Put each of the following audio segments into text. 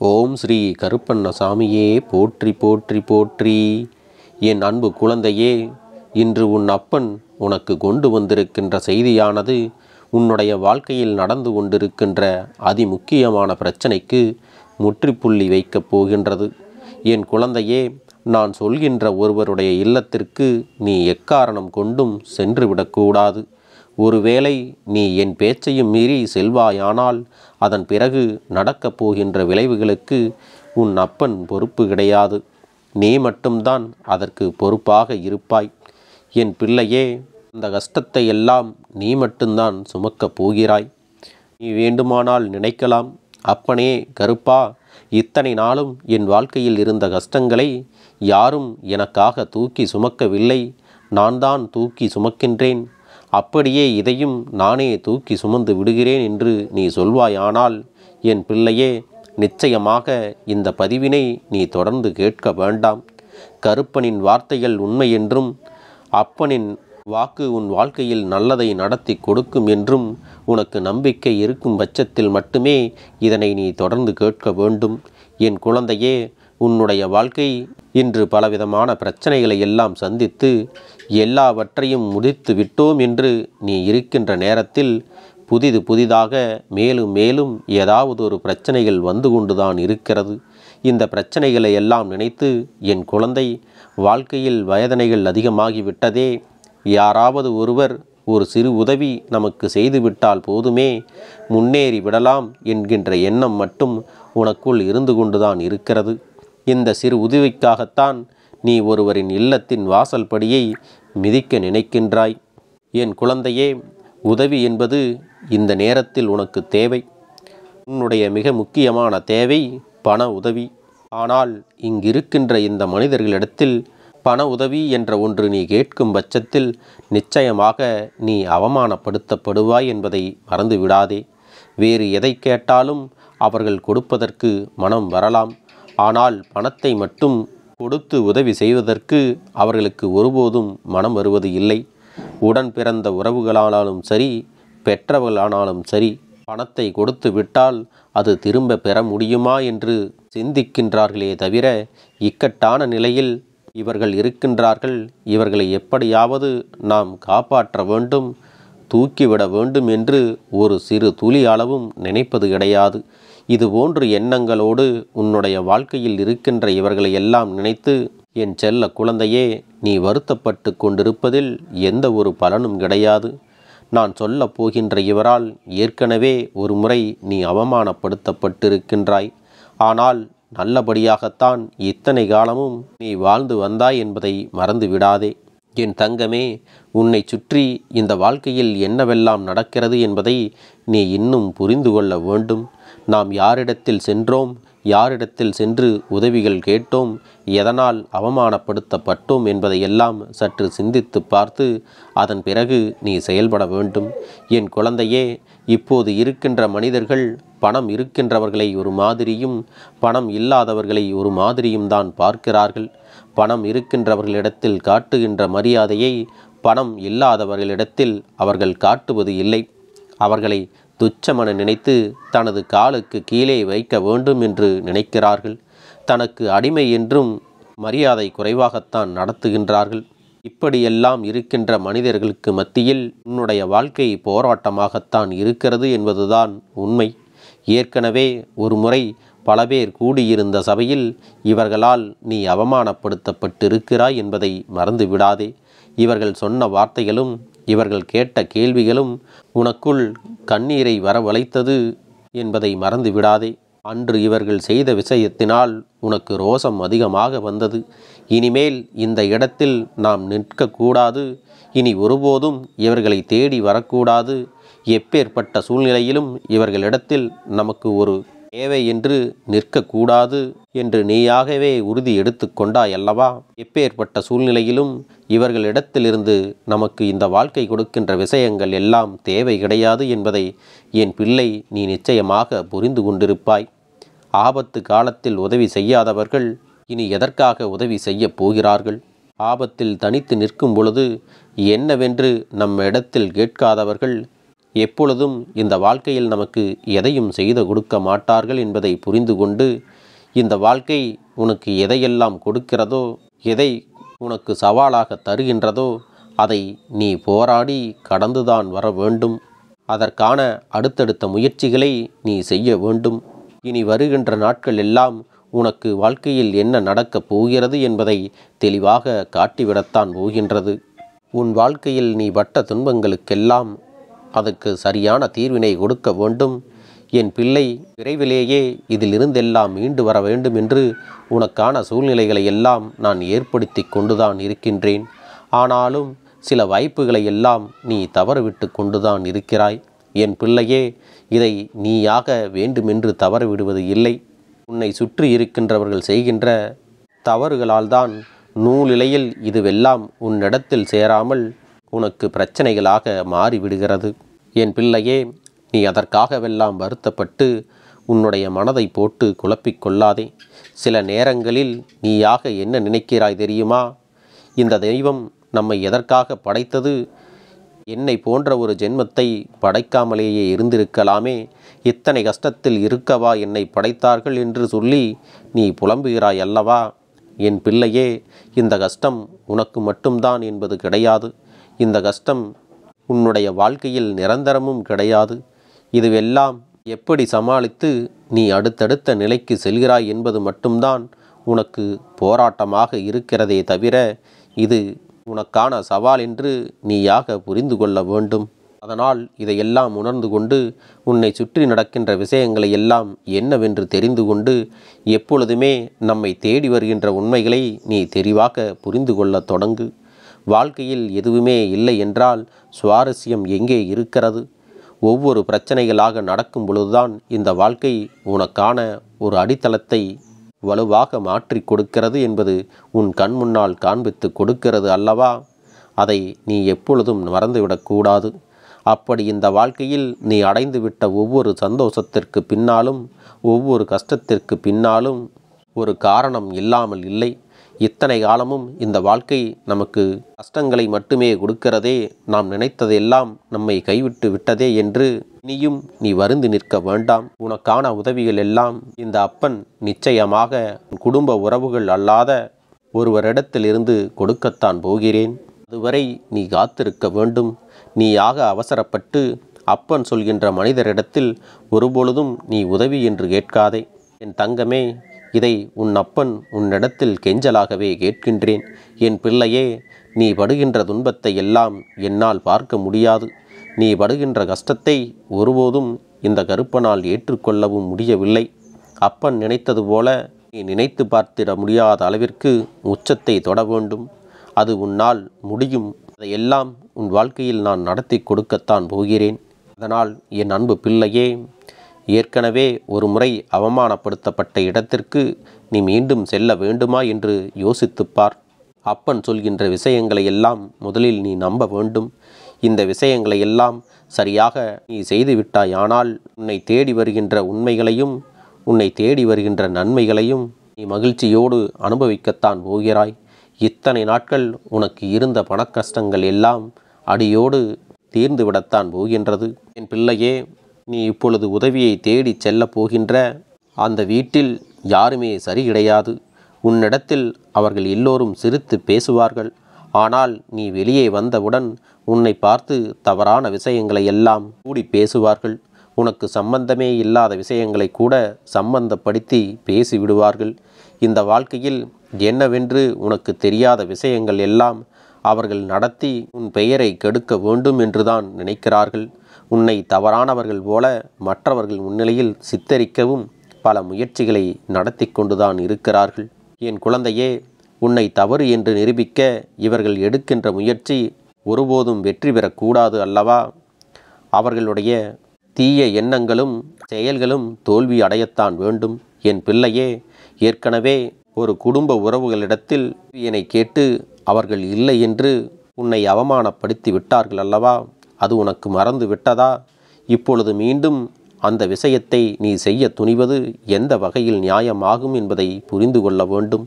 ஓம் ஸ்ரீ கருப்பண்ணசாமியே போற்றி போற்றி போற்றி. என் அன்பு குழந்தையே, இன்று உன் அப்பன் உனக்கு கொண்டு வந்திருக்கின்ற செய்தியானது உன்னுடைய வாழ்க்கையில் நடந்து கொண்டிருக்கின்ற அதிமுக்கியமான பிரச்சனைக்கு முற்றுப்புள்ளி வைக்கப் போகின்றது. என் குழந்தையே, நான் சொல்கின்ற ஒருவருடைய இல்லத்திற்கு நீ எக்காரணம் கொண்டும் சென்றுவிடக்கூடாது. ஒருவேளை நீ என் பேச்சையும் மீறி செல்வாயானால் அதன் பிறகு நடக்கப் போகின்ற விளைவுகளுக்கு உன் அப்பன் பொறுப்பு கிடையாது. நீ மட்டும்தான் அதற்கு பொறுப்பாக இருப்பாய். என் பிள்ளையே, அந்த கஷ்டத்தை எல்லாம் நீ மட்டும்தான் சுமக்கப் போகிறாய். நீ வேண்டுமானால் நினைக்கலாம், அப்பனே கருப்பா, இத்தனை நாளும் என் வாழ்க்கையில் இருந்த கஷ்டங்களை யாரும் எனக்காக தூக்கி சுமக்கவில்லை, நான் தான் தூக்கி சுமக்கின்றேன், அப்படியே இதையும் நானே தூக்கி சுமந்து விடுகிறேன் என்று நீ சொல்வாயானால் என் பிள்ளையே, நிச்சயமாக இந்த பதிவினை நீ தொடர்ந்து கேட்க வேண்டாம். கருப்பனின் வார்த்தைகள் உண்மை என்றும் அப்பனின் வாக்கு உன் வாழ்க்கையில் நல்லதை நடத்தி கொடுக்கும் என்றும் உனக்கு நம்பிக்கை இருக்கும் பட்சத்தில் மட்டுமே இதனை நீ தொடர்ந்து கேட்க வேண்டும். என் குழந்தையே, உன்னுடைய வாழ்க்கை இன்று பலவிதமான பிரச்சனைகளை எல்லாம் சந்தித்து எல்லாவற்றையும் முடித்து விட்டோம் என்று நீ இருக்கின்ற நேரத்தில் புதிதாக மேலும் மேலும் ஏதாவது ஒரு பிரச்சனைகள் வந்து கொண்டுதான் இருக்கிறது. இந்த பிரச்சனைகளை எல்லாம் நினைத்து என் குழந்தை, வாழ்க்கையில் வேதனைகள் அதிகமாகிவிட்டதே, யாராவது ஒருவர் ஒரு சிறு உதவி நமக்கு செய்துவிட்டால் போதுமே, முன்னேறி விடலாம் என்கின்ற எண்ணம் மட்டும் உனக்குள் இருந்து கொண்டுதான் இருக்கிறது. இந்த சிறு உதவிக்காகத்தான் நீ ஒருவரின் இல்லத்தின் வாசல் படியை மிதிக்க நினைக்கின்றாய். என் குழந்தையே, உதவி என்பது இந்த நேரத்தில் உனக்கு தேவை. உன்னுடைய மிக முக்கியமான தேவை பண உதவி. ஆனால் இங்கிருக்கின்ற இந்த மனிதர்களிடத்தில் பண உதவி என்ற ஒன்று நீ கேட்கும் பட்சத்தில் நிச்சயமாக நீ அவமானப்படுத்தப்படுவாய் என்பதை மறந்து விடாதே. வேறு எதை கேட்டாலும் அவர்கள் கொடுப்பதற்கு மனம் வரலாம். ஆனால் பணத்தை மட்டும் கொடுத்து உதவி செய்வதற்கு அவர்களுக்கு ஒருபோதும் மனம் வருவது இல்லை. உடன் பிறந்த உறவுகளானாலும் சரி, பெற்றவர்களானாலும் சரி, பணத்தை கொடுத்து விட்டால் அது திரும்ப பெற முடியுமா என்று சிந்திக்கின்றார்களே தவிர, இக்கட்டான நிலையில் இவர்கள் இருக்கின்றார்கள், இவர்களை எப்படியாவது நாம் காப்பாற்ற வேண்டும், தூக்கிவிட வேண்டும் என்று ஒரு சிறு துளி அளவும் நினைப்பது கிடையாது. இதுபோன்று எண்ணங்களோடு உன்னுடைய வாழ்க்கையில் இருக்கின்ற இவர்களை எல்லாம் நினைத்து என் செல்ல குழந்தையே, நீ வருத்தப்பட்டு கொண்டிருப்பதில் எந்த ஒரு பலனும் கிடையாது. நான் சொல்ல போகின்ற இவரால் ஏற்கனவே ஒரு முறை நீ அவமானப்படுத்தப்பட்டிருக்கின்றாய். ஆனால் நல்லபடியாகத்தான் இத்தனை காலமும் நீ வாழ்ந்து வந்தாய் என்பதை மறந்து விடாதே. என் தங்கமே, உன்னை சுற்றி இந்த வாழ்க்கையில் என்னவெல்லாம் நடக்கிறது என்பதை நீ இன்னும் புரிந்து கொள்ள வேண்டும். நாம் யாரிடத்தில் சென்றோம், யாரிடத்தில் சென்று உதவிகள் கேட்டோம், எதனால் அவமானப்படுத்தப்பட்டோம் என்பதையெல்லாம் சற்று சிந்தித்து பார்த்து அதன் பிறகு நீ செயல்பட வேண்டும். என் குழந்தையே, இப்போது இருக்கின்ற மனிதர்கள் பணம் இருக்கின்றவர்களை ஒரு மாதிரியும் பணம் இல்லாதவர்களை ஒரு மாதிரியும் தான் பார்க்கிறார்கள். பணம் இருக்கின்றவர்களிடத்தில் காட்டுகின்ற மரியாதையை பணம் இல்லாதவர்களிடத்தில் அவர்கள் காட்டுவது இல்லை. அவர்களை துச்சமென நினைத்து தனது காலுக்கு கீழே வைக்க வேண்டும் என்று நினைக்கிறார்கள். தனக்கு அடிமை என்றும் மரியாதை குறைவாகத்தான் நடத்துகின்றார்கள். இப்படியெல்லாம் இருக்கின்ற மனிதர்களுக்கு மத்தியில் உன்னுடைய வாழ்க்கை போராட்டமாகத்தான் இருக்கிறது என்பதுதான் உண்மை. ஏற்கனவே ஒரு முறை பல பேர் கூடியிருந்த சபையில் இவர்களால் நீ அவமானப்படுத்தப்பட்டிருக்கிறாய் என்பதை மறந்து விடாதே. இவர்கள் சொன்ன வார்த்தைகளும் இவர்கள் கேட்ட கேள்விகளும் உனக்குள் கண்ணீரை வரவழைத்தது என்பதை மறந்து விடாதே. அன்று இவர்கள் செய்த விஷயத்தினால் உனக்கு ரோசம் அதிகமாக வந்தது. இனிமேல் இந்த இடத்தில் நாம் நிற்கக்கூடாது, இனி ஒருபோதும் இவர்களை தேடி வரக்கூடாது, எப்பேற்பட்ட சூழ்நிலையிலும் இவர்களிடத்தில் நமக்கு ஒரு தேவை என்று நிற்கக்கூடாது என்று நீயாகவே உறுதி எடுத்து கொண்டாய் அல்லவா? எப்பேற்பட்ட சூழ்நிலையிலும் இவர்களிடத்திலிருந்து நமக்கு இந்த வாழ்க்கை கொடுக்கின்ற விஷயங்கள் எல்லாம் தேவை கிடையாது என்பதை என் பிள்ளை நீ நிச்சயமாக புரிந்து கொண்டிருப்பாய். ஆபத்து காலத்தில் உதவி செய்யாதவர்கள் இனி எதற்காக உதவி செய்ய போகிறார்கள்? ஆபத்தில் தனித்து நிற்கும் பொழுது என்னவென்று நம்ம இடத்தில் கேட்காதவர்கள் எப்பொழுதும் இந்த வாழ்க்கையில் நமக்கு எதையும் செய்து கொடுக்க மாட்டார்கள் என்பதை புரிந்து கொண்டு, இந்த வாழ்க்கை உனக்கு எதையெல்லாம் கொடுக்கிறதோ, எதை உனக்கு சவாலாக தருகின்றதோ அதை நீ போராடி கடந்துதான் வர வேண்டும். அதற்கான அடுத்தடுத்த முயற்சிகளை நீ செய்ய வேண்டும். இனி வருகின்ற நாட்கள் எல்லாம் உனக்கு வாழ்க்கையில் என்ன நடக்கப் போகிறது என்பதை தெளிவாக காட்டிவிடத்தான் போகின்றது. உன் வாழ்க்கையில் நீ பட்ட துன்பங்களுக்கெல்லாம் அதுக்கு சரியான தீர்வினை கொடுக்க வேண்டும். என் பிள்ளை, விரைவிலேயே இதிலிருந்தெல்லாம் மீண்டு வர வேண்டும் என்று உனக்கான சூழ்நிலைகளை எல்லாம் நான் ஏற்படுத்தி கொண்டுதான் இருக்கின்றேன். ஆனாலும் சில வாய்ப்புகளை எல்லாம் நீ தவறவிட்டு கொண்டுதான் இருக்கிறாய். என் பிள்ளையே, இதை நீயாக வேண்டுமென்று தவறவிடுவது இல்லை. உன்னை சுற்றி இருக்கின்றவர்கள் செய்கின்ற தவறுகளால் தான் நூலிலையில் இதுவெல்லாம் உன்னிடத்தில் சேராமல் உனக்கு பிரச்சனைகளாக மாறிவிடுகிறது. என் பிள்ளையே, நீ அதற்காகவெல்லாம் வருத்தப்பட்டு உன்னுடைய மனதை போட்டு குழப்பிக்கொள்ளாதே. சில நேரங்களில் நீயாக என்ன நினைக்கிறாய் தெரியுமா? இந்த தெய்வம் நம்மை எதற்காக படைத்தது? என்னை போன்ற ஒரு ஜென்மத்தை படைக்காமலேயே இருந்திருக்கலாமே, இத்தனை கஷ்டத்தில் இருக்கவா என்னை படைத்தார்கள் என்று சொல்லி நீ புலம்புகிறாய் அல்லவா? என் பிள்ளையே, இந்த கஷ்டம் உனக்கு மட்டும்தான் என்பது கிடையாது. இந்த கஷ்டம் உன்னுடைய வாழ்க்கையில் நிரந்தரமும் கிடையாது. இதுவெல்லாம் எப்படி சமாளித்து நீ அடுத்தடுத்த நிலைக்கு செல்கிறாய் என்பது மட்டும்தான் உனக்கு போராட்டமாக இருக்கிறதே தவிர, இது உனக்கான சவால் என்று நீயாக புரிந்து கொள்ள வேண்டும். அதனால் இதையெல்லாம் உணர்ந்து கொண்டு உன்னை சுற்றி நடக்கின்ற விஷயங்களை எல்லாம் என்னவென்று தெரிந்து கொண்டு எப்பொழுதுமே நம்மை தேடி வருகின்ற உண்மைகளை நீ தெளிவாக புரிந்து கொள்ள தொடங்கு. வாழ்க்கையில் எதுவுமே இல்லை என்றால் சுவாரஸ்யம் எங்கே இருக்கிறது? ஒவ்வொரு பிரச்சனைகளாக நடக்கும் பொழுதுதான் இந்த வாழ்க்கை உனக்கான ஒரு அடித்தளத்தை வலுவாக மாற்றி கொடுக்கிறது என்பது உன் கண் முன்னால் காண்பித்து கொடுக்கிறது அல்லவா? அதை நீ எப்பொழுதும் மறந்துவிடக்கூடாது. அப்படி இந்த வாழ்க்கையில் நீ அடைந்துவிட்ட ஒவ்வொரு சந்தோஷத்திற்கு பின்னாலும், ஒவ்வொரு கஷ்டத்திற்கு பின்னாலும் ஒரு காரணம் இல்லாமல் இல்லை. இத்தனை காலமும் இந்த வாழ்க்கை நமக்கு கஷ்டங்களை மட்டுமே கொடுக்கிறதே, நாம் நினைத்ததெல்லாம் நம்மை கைவிட்டு விட்டதே என்று நீயும் நீ வருந்தி நிற்க வேண்டாம். உனக்கான உதவிகள் எல்லாம் இந்த அப்பன் நிச்சயமாக குடும்ப உறவுகள் அல்லாத ஒருவரிடத்திலிருந்து கொடுக்கத்தான் போகிறேன். அதுவரை நீ காத்திருக்க வேண்டும். நீயாக அவசரப்பட்டு அப்பன் சொல்கின்ற மனிதரிடத்தில் ஒருபொழுதும் நீ உதவி என்று கேட்காதே. என் தங்கமே, இதை உன் அப்பன் உன்னிடத்தில் கெஞ்சலாகவே கேட்கின்றேன். என் பிள்ளையே, நீ படுகின்ற துன்பத்தை எல்லாம் என்னால் பார்க்க முடியாது. நீ படுகின்ற கஷ்டத்தை ஒருபோதும் இந்த கருப்பனால் ஏற்றுக்கொள்ளவும் முடியவில்லை. அப்பன் நினைத்தது போல நீ நினைத்து பார்த்திட முடியாத அளவிற்கு உச்சத்தை தொட வேண்டும். அது உன்னால் முடியும். அதையெல்லாம் உன் வாழ்க்கையில் நான் நடத்தி கொடுக்கத்தான் போகிறேன். அதனால் என் அன்பு பிள்ளையே, ஏற்கனவே ஒரு முறை அவமானப்படுத்தப்பட்ட இடத்திற்கு நீ மீண்டும் செல்ல வேண்டுமா என்று யோசித்துப்பார். அப்பன் சொல்கின்ற விஷயங்களை எல்லாம் முதலில் நீ நம்ப வேண்டும். இந்த விஷயங்களை எல்லாம் சரியாக நீ செய்துவிட்டாயானால் உன்னை தேடி வருகின்ற உண்மைகளையும் உன்னை தேடி வருகின்ற நன்மைகளையும் நீ மகிழ்ச்சியோடு அனுபவிக்கத்தான் போகிறாய். இத்தனை நாட்கள் உனக்கு இருந்த பணக்கஷ்டங்கள் எல்லாம் அடியோடு தீர்ந்து விடத்தான் போகின்றது. என் பிள்ளையே, நீ இப்பொழுது உதவியை தேடி செல்ல போகின்ற அந்த வீட்டில் யாருமே சரி கிடையாது. உன்னிடத்தில் அவர்கள் எல்லோரும் சிரித்து பேசுவார்கள். ஆனால் நீ வெளியே வந்தவுடன் உன்னை பார்த்து தவறான விஷயங்களை எல்லாம் கூடி பேசுவார்கள். உனக்கு சம்பந்தமே இல்லாத விஷயங்களை கூட சம்பந்தப்படுத்தி பேசிவிடுவார்கள். இந்த வாழ்க்கையில் என்னவென்று உனக்கு தெரியாத விஷயங்கள் எல்லாம் அவர்கள் நடத்தி உன் பெயரை கெடுக்க வேண்டும் என்றுதான் நினைக்கிறார்கள். உன்னை தவறானவர்கள் போல மற்றவர்கள் முன்னிலையில் சித்தரிக்கவும் பல முயற்சிகளை நடத்தி கொண்டுதான் இருக்கிறார்கள். என் குழந்தையே, உன்னை தவறு என்று நிரூபிக்க இவர்கள் எடுக்கின்ற முயற்சி ஒருபோதும் வெற்றி பெறக்கூடாது அல்லவா? அவர்களுடைய தீய எண்ணங்களும் செயல்களும் தோல்வி அடையத்தான் வேண்டும். என் பிள்ளையே, ஏற்கனவே ஒரு குடும்ப உறவுகளிடத்தில் என்னை கேட்டு அவர்கள் இல்லை என்று உன்னை அவமானப்படுத்தி விட்டார்கள் அல்லவா? அது உனக்கு மறந்து விட்டதா? இப்பொழுது மீண்டும் அந்த விஷயத்தை நீ செய்ய துணிவது எந்த வகையில் நியாயமாகும் என்பதை புரிந்து கொள்ள வேண்டும்.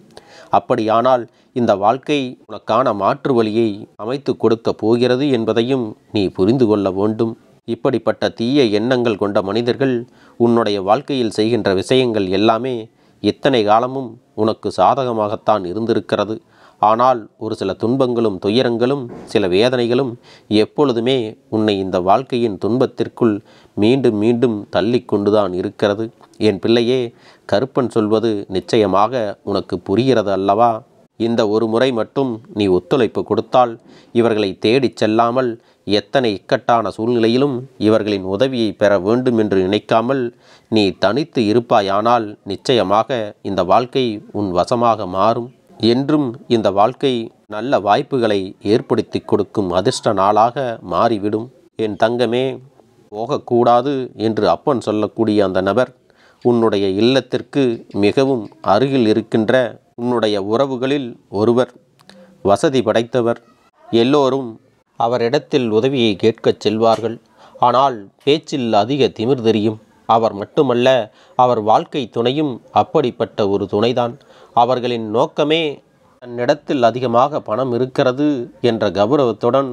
அப்படியானால் இந்த வாழ்க்கை உனக்கான மாற்று வழியை அமைத்து கொடுக்க போகிறது என்பதையும் நீ புரிந்து கொள்ள வேண்டும். இப்படிப்பட்ட தீய எண்ணங்கள் கொண்ட மனிதர்கள் உன்னுடைய வாழ்க்கையில் செய்கின்ற விஷயங்கள் எல்லாமே இத்தனை காலமும் உனக்கு சாதகமாகத்தான் இருந்திருக்கிறது. ஆனால் ஒரு சில துன்பங்களும் துயரங்களும் சில வேதனைகளும் எப்பொழுதுமே உன்னை இந்த வாழ்க்கையின் துன்பத்திற்குள் மீண்டும் மீண்டும் தள்ளி கொண்டுதான் இருக்கிறது. என் பிள்ளையே, கருப்பன் சொல்வது நிச்சயமாக உனக்கு புரிகிறது அல்லவா? இந்த ஒரு முறை மட்டும் நீ ஒத்துழைப்பு கொடுத்தால், இவர்களை தேடிச் செல்லாமல், எத்தனை இக்கட்டான சூழ்நிலையிலும் இவர்களின் உதவியை பெற வேண்டும் என்று நினைக்காமல் நீ தனித்து இருப்பாயானால் நிச்சயமாக இந்த வாழ்க்கை உன் வசமாக மாறும். என்றும் இந்த வாழ்க்கை நல்ல வாய்ப்புகளை ஏற்படுத்தி கொடுக்கும் அதிர்ஷ்ட நாளாக மாறிவிடும். என் தங்கமே, போகக்கூடாது என்று அப்பன் சொல்லக்கூடிய அந்த நபர் உன்னுடைய இல்லத்திற்கு மிகவும் அருகில் இருக்கின்ற உன்னுடைய உறவுகளில் ஒருவர், வசதி படைத்தவர். எல்லோரும் அவரிடத்தில் உதவியை கேட்கச் செல்வார்கள். ஆனால் பேச்சில் அதிக திமிர் தெரியும். அவர் மட்டுமல்ல, அவர் வாழ்க்கை துணையும் அப்படிப்பட்ட ஒரு துணைதான். அவர்களின் நோக்கமே தன்னிடத்தில் அதிகமாக பணம் இருக்கிறது என்ற கௌரவத்துடன்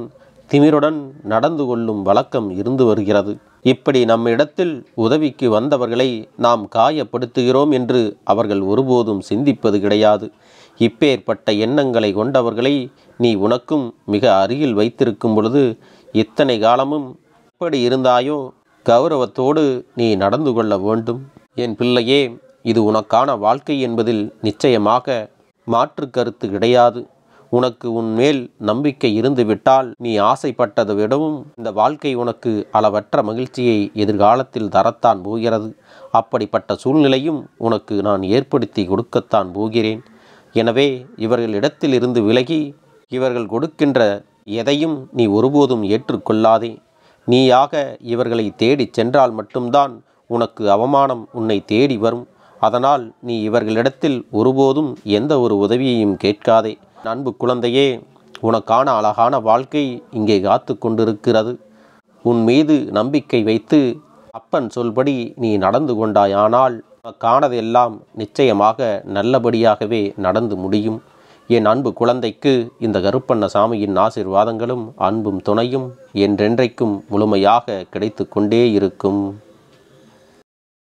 திமிருடன் நடந்து கொள்ளும் வழக்கம் இருந்து வருகிறது. இப்படி நம்மிடத்தில் உதவிக்கு வந்தவர்களை நாம் காயப்படுத்துகிறோம் என்று அவர்கள் ஒருபோதும் சிந்திப்பது கிடையாது. இப்பேற்பட்ட எண்ணங்களை கொண்டவர்களை நீ உனக்கும் மிக அருகில் வைத்திருக்கும் பொழுது இத்தனை காலமும் எப்படி இருந்தாயோ கௌரவத்தோடு நீ நடந்து கொள்ள வேண்டும். என் பிள்ளையே, இது உனக்கான வாழ்க்கை என்பதில் நிச்சயமாக மாற்று கருத்து கிடையாது. உனக்கு உன் மேல் நம்பிக்கை இருந்துவிட்டால் நீ ஆசைப்பட்டதை விடவும் இந்த வாழ்க்கை உனக்கு அளவற்ற மகிழ்ச்சியை எதிர்காலத்தில் தரத்தான் போகிறது. அப்படிப்பட்ட சூழ்நிலையும் உனக்கு நான் ஏற்படுத்தி கொடுக்கத்தான் போகிறேன். எனவே இவர்களிடத்தில் இருந்து விலகி இவர்கள் கொடுக்கின்ற எதையும் நீ ஒருபோதும் ஏற்றுக்கொள்ளாதே. நீயாக இவர்களை தேடிச் சென்றால் மட்டும்தான் உனக்கு அவமானம் உன்னை தேடி வரும். அதனால் நீ இவர்களிடத்தில் ஒருபோதும் எந்த ஒரு உதவியையும் கேட்காதே. அன்பு குழந்தையே, உனக்கான அழகான வாழ்க்கை இங்கே காத்து கொண்டிருக்கிறது. உன் மீது நம்பிக்கை வைத்து அப்பன் சொல்படி நீ நடந்து கொண்டாயானால் உனக்கானதெல்லாம் நிச்சயமாக நல்லபடியாகவே நடந்து முடியும். என் அன்பு குழந்தைக்கு இந்த கருப்பண்ணசாமியின் ஆசீர்வாதங்களும் அன்பும் துணையும் என்றென்றைக்கும் முழுமையாக கிடைத்து கொண்டே இருக்கும்.